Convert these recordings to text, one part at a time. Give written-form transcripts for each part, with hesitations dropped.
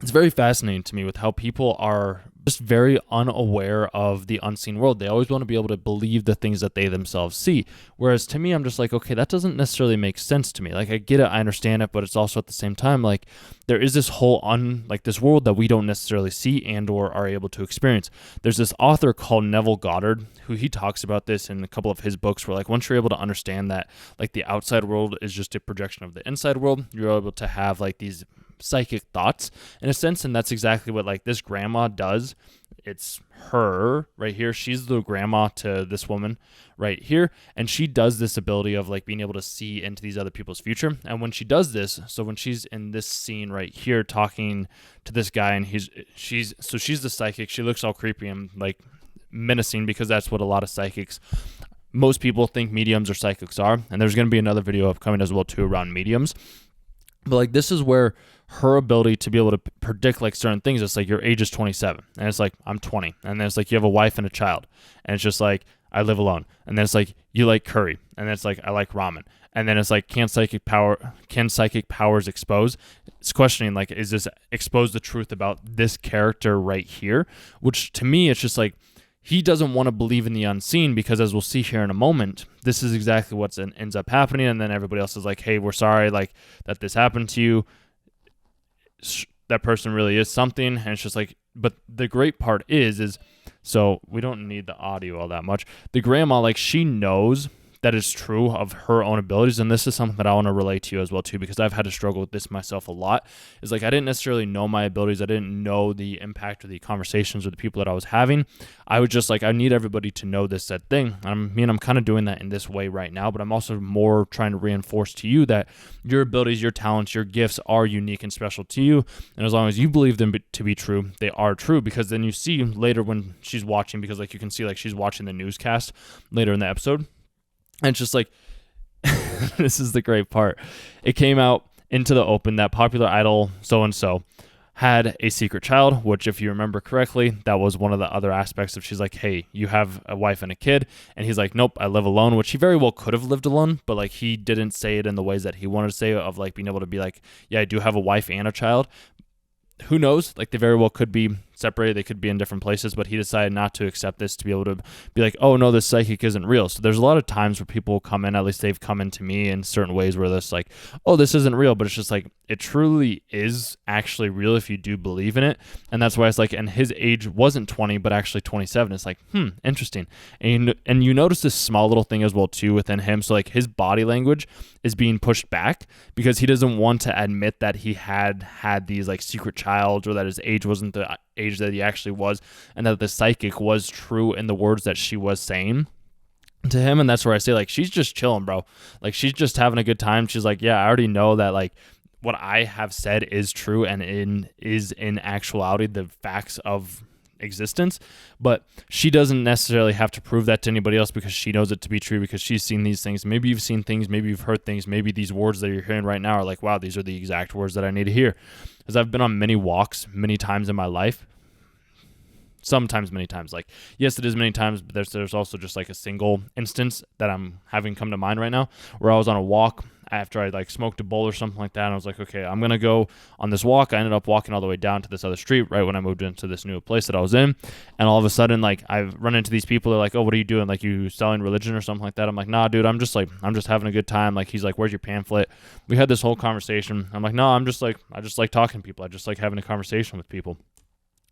it's very fascinating to me with how people are just very unaware of the unseen world. They always want to be able to believe the things that they themselves see. Whereas to me, I'm just like, okay, that doesn't necessarily make sense to me. Like, I get it, I understand it, but it's also at the same time, like, there is this whole this world that we don't necessarily see and or are able to experience. There's this author called Neville Goddard who he talks about this in a couple of his books, where like once you're able to understand that like the outside world is just a projection of the inside world, you're able to have like these psychic thoughts in a sense. And that's exactly what like this grandma does. It's her right here. She's the grandma to this woman right here. And she does this ability of like being able to see into these other people's future. And when she does this, so when she's in this scene right here talking to this guy, and she's the psychic. She looks all creepy and like menacing, because that's what a lot of psychics, most people think mediums or psychics are. And there's going to be another video upcoming as well too around mediums. But like this is where her ability to be able to predict like certain things, it's like your age is 27 and it's like I'm 20, and then it's like you have a wife and a child, and it's just like I live alone, and then it's like you like curry, and then it's like I like ramen, and then it's like can psychic powers expose? It's questioning like, is this expose the truth about this character right here? Which to me it's just like he doesn't want to believe in the unseen, because as we'll see here in a moment, this is exactly what ends up happening. And then everybody else is like, hey, we're sorry like that this happened to you. That person really is something. And it's just like, but the great part is so we don't need the audio all that much. The grandma, like she knows that is true of her own abilities. And this is something that I want to relate to you as well too, because I've had to struggle with this myself a lot. Is like I didn't necessarily know my abilities. I didn't know the impact of the conversations with the people that I was having. I was just like, I need everybody to know this said thing. I'm kind of doing that in this way right now, but I'm also more trying to reinforce to you that your abilities, your talents, your gifts are unique and special to you. And as long as you believe them to be true, they are true. Because then you see later when she's watching, because like you can see like she's watching the newscast later in the episode. And it's just like, this is the great part. It came out into the open that popular idol so-and-so had a secret child, which if you remember correctly, that was one of the other aspects of she's like, hey, you have a wife and a kid. And he's like, nope, I live alone, which he very well could have lived alone, but like he didn't say it in the ways that he wanted to say it, of like being able to be like, yeah, I do have a wife and a child. Who knows? Like they very well could be separated. They could be in different places, but he decided not to accept this, to be able to be like, oh no, this psychic isn't real. So there's a lot of times where people will come in, at least they've come into me in certain ways where this like, oh, this isn't real, but it's just like, it truly is actually real if you do believe in it. And that's why it's like, and his age wasn't 20, but actually 27. It's like, interesting. And you notice this small little thing as well too within him. So like his body language is being pushed back because he doesn't want to admit that he had these like secret childs, or that his age wasn't the age that he actually was, and that the psychic was true in the words that she was saying to him. And that's where I say like, she's just chilling, bro. Like she's just having a good time. She's like, yeah, I already know that like what I have said is true and is in actuality the facts of existence, but she doesn't necessarily have to prove that to anybody else, because she knows it to be true, because she's seen these things. Maybe you've seen things, maybe you've heard things, maybe these words that you're hearing right now are like, wow, these are the exact words that I need to hear. Because I've been on many walks many times in my life, sometimes many times. Like, yes, it is many times, but there's also just like a single instance that I'm having come to mind right now, where I was on a walk after I like smoked a bowl or something like that, and I was like, okay, I'm gonna go on this walk. I ended up walking all the way down to this other street right when I moved into this new place that I was in, and all of a sudden like I've run into these people. They're like, oh, what are you doing? Like, you selling religion or something like that? I'm like, nah, dude, I'm just having a good time. Like, he's like, where's your pamphlet? We had this whole conversation. I'm like, no, I just like talking to people. I just like having a conversation with people.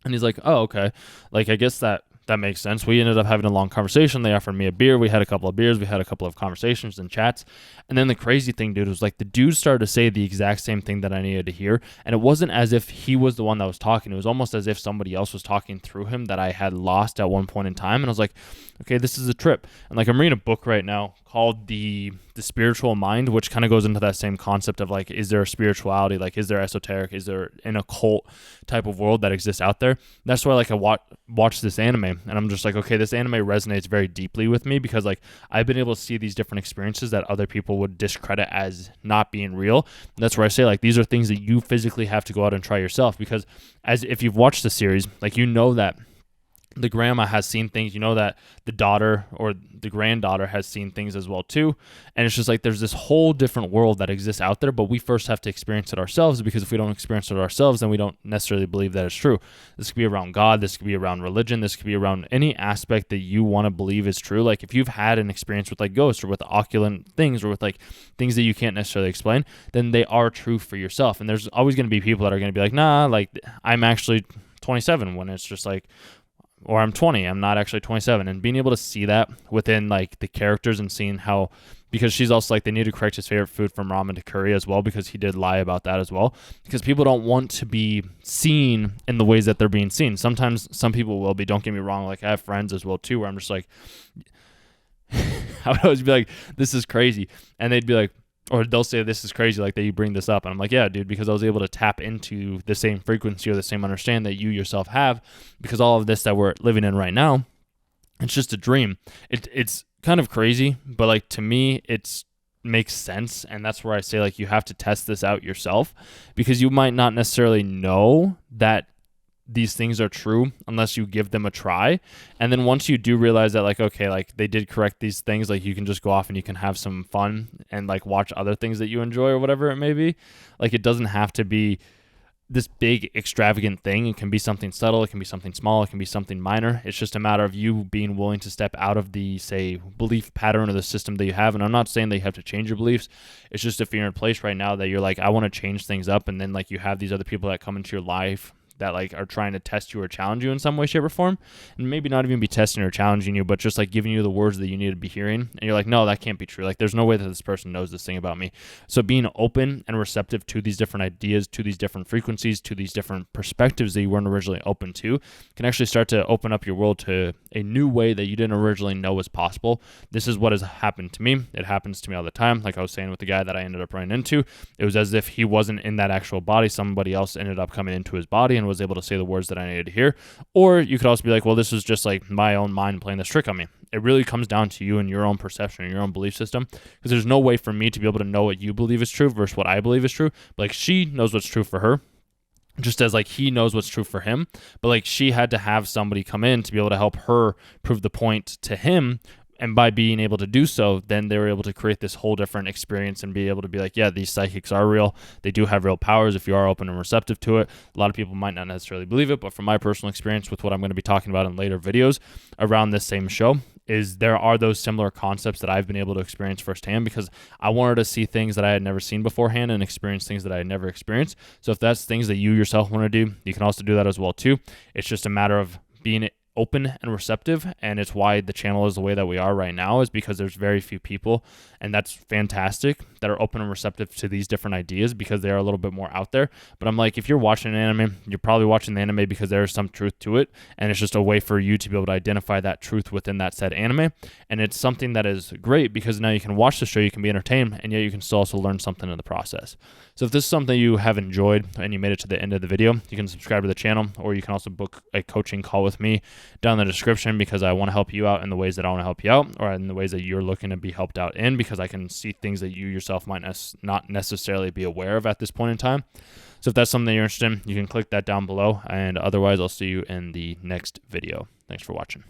And he's like, oh, okay. Like, I guess that makes sense. We ended up having a long conversation. They offered me a beer. We had a couple of beers. We had a couple of conversations and chats. And then the crazy thing, dude, was like the dude started to say the exact same thing that I needed to hear. And it wasn't as if he was the one that was talking. It was almost as if somebody else was talking through him that I had lost at one point in time. And I was like, okay, this is a trip. And like, I'm reading a book right now called The Spiritual Mind, which kind of goes into that same concept of like, is there a spirituality? Like, is there esoteric? Is there an occult type of world that exists out there? And that's why like I watched this anime, and I'm just like, okay, this anime resonates very deeply with me, because like I've been able to see these different experiences that other people would discredit as not being real. And that's where I say like, these are things that you physically have to go out and try yourself, because as if you've watched the series, like, you know that the grandma has seen things, you know, that the daughter or the granddaughter has seen things as well too. And it's just like there's this whole different world that exists out there, but we first have to experience it ourselves, because if we don't experience it ourselves, then we don't necessarily believe that it's true. This could be around God, this could be around religion, this could be around any aspect that you want to believe is true. Like if you've had an experience with like ghosts or with occult things or with like things that you can't necessarily explain, then they are true for yourself. And there's always going to be people that are going to be like, nah, like I'm actually 27, when it's just like, or I'm 20, I'm not actually 27. And being able to see that within like the characters and seeing how, because she's also like, they need to correct his favorite food from ramen to curry as well, because he did lie about that as well, because people don't want to be seen in the ways that they're being seen. Sometimes some people will be, don't get me wrong. Like I have friends as well too, where I'm just like, I would always be like, this is crazy. And they'd be like, or they'll say, this is crazy, like that you bring this up. And I'm like, yeah, dude, because I was able to tap into the same frequency or the same understanding that you yourself have, because all of this that we're living in right now, it's just a dream. It's kind of crazy, but like to me, it's makes sense. And that's where I say, like, you have to test this out yourself, because you might not necessarily know that these things are true unless you give them a try. And then once you do realize that, like, okay, like they did correct these things, like you can just go off and you can have some fun and like watch other things that you enjoy or whatever it may be. Like it doesn't have to be this big extravagant thing. It can be something subtle, it can be something small, it can be something minor. It's just a matter of you being willing to step out of the, say, belief pattern or the system that you have. And I'm not saying that you have to change your beliefs. It's just if you're in a place right now that you're like, I want to change things up, and then like you have these other people that come into your life that like are trying to test you or challenge you in some way, shape, or form, and maybe not even be testing or challenging you, but just like giving you the words that you need to be hearing. And you're like, no, that can't be true. Like there's no way that this person knows this thing about me. So being open and receptive to these different ideas, to these different frequencies, to these different perspectives that you weren't originally open to, can actually start to open up your world to a new way that you didn't originally know was possible. This is what has happened to me. It happens to me all the time. Like I was saying with the guy that I ended up running into, it was as if he wasn't in that actual body. Somebody else ended up coming into his body and was able to say the words that I needed to hear. Or you could also be like, well, this is just like my own mind playing this trick on me. It really comes down to you and your own perception and your own belief system, because there's no way for me to be able to know what you believe is true versus what I believe is true. But like she knows what's true for her, just as like he knows what's true for him. But like she had to have somebody come in to be able to help her prove the point to him. And by being able to do so, then they were able to create this whole different experience and be able to be like, yeah, these psychics are real. They do have real powers if you are open and receptive to it. A lot of people might not necessarily believe it, but from my personal experience with what I'm going to be talking about in later videos around this same show, is there are those similar concepts that I've been able to experience firsthand, because I wanted to see things that I had never seen beforehand and experience things that I had never experienced. So if that's things that you yourself want to do, you can also do that as well too. It's just a matter of being open and receptive, and it's why the channel is the way that we are right now, is because there's very few people, and that's fantastic, that are open and receptive to these different ideas, because they are a little bit more out there. But I'm like, if you're watching an anime, you're probably watching the anime because there is some truth to it, and it's just a way for you to be able to identify that truth within that said anime. And it's something that is great, because now you can watch the show, you can be entertained, and yet you can still also learn something in the process. So if this is something you have enjoyed and you made it to the end of the video, you can subscribe to the channel, or you can also book a coaching call with me down in the description, because I want to help you out in the ways that I want to help you out, or in the ways that you're looking to be helped out in, because I can see things that you yourself might not necessarily be aware of at this point in time. So if that's something that you're interested in, you can click that down below, and otherwise I'll see you in the next video. Thanks for watching.